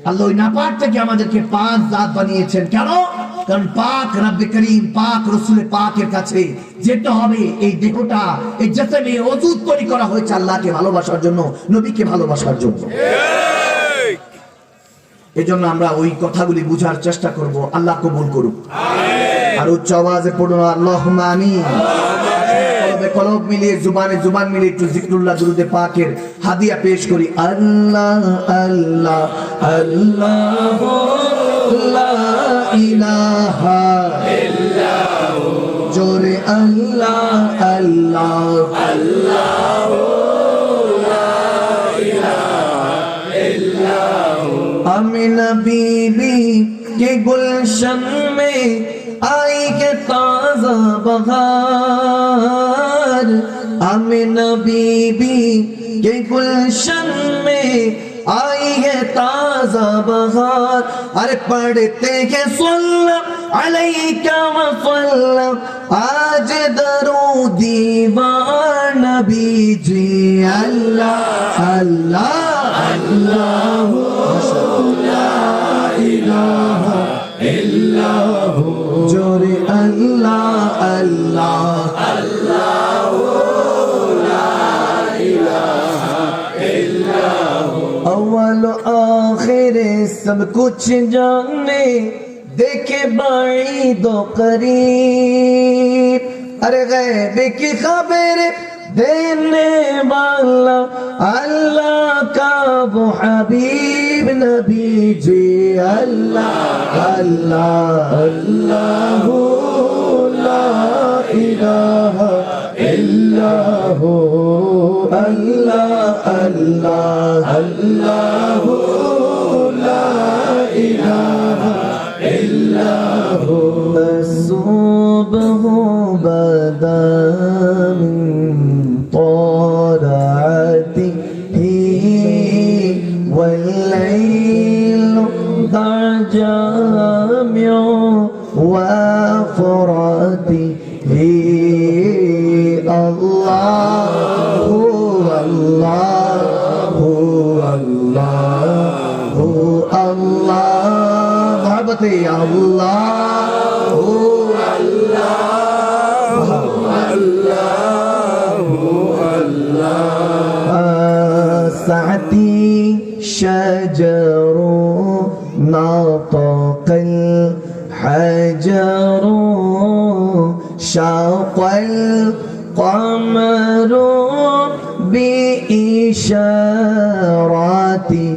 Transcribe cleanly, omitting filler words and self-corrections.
আল্লাহ ওই নাপাক থেকে আমাদেরকে পাক জাত বানিয়েছেন। কেন? কারণ পাক রব্বে করিম, পাক রসুল পাকের কাছে যেতে হবে। এই দেহটা, এই জিসমে ওযুদ তৈরি করা হয়েছে আল্লাহকে ভালোবাসার জন্য, নবীকে ভালোবাসার জন্য। এজন্য আমরা ওই কথাগুলি বুঝার চেষ্টা করব। আল্লাহ কবুল করুক। আর উচ্চ আওয়াজে পড়ুন আল্লাহুম্মা আমিন। কলব মিলিয়ে জুবানে জুবান মিলিয়ে একটু জিকরুল্লাহ দুরুদে পাকের হাদিয়া পেশ করি। আল্লাহ আল্লাহ আল্লাহ লা ইলাহা ইল্লাল্লাহ, জোরে আল্লাহ আল্লাহ আল্লাহ লা ইলাহা ইল্লাল্লাহ। আমিনা बीबी के गुलशन में आई के ताजा बहार, आमिना बीबी के गुलशन में आई है ताजा बहार। अरे पढ़ते हैं सल्लल्लाहु अलैका वसल्लम, आज दरूदी वार नबी जी। अल्लाह अल्लाह अल्लाह ला इलाहा इल्लाहु, जोरे अल्लाह अल्लाह अल्लाह ला इलाहा इल्लाहु। अव्वल आखिर सब कुछ जाने, देखे बाईद करीब। अरे गैब की खबर देने वाला अल्लाह का वो हबीब नबी जी। अल्लाह अल्लाह अल्लाह ला इलाहा इल्लाहु, अल्लाह अल्लाह अल्लाह ला इलाहा इल्लाहु। सुबह बदा والليل جامع وفراته، الله الله الله الله محبتي الله الله الله الله سعتي شجر نطق الحجر شاق القمر بإشارته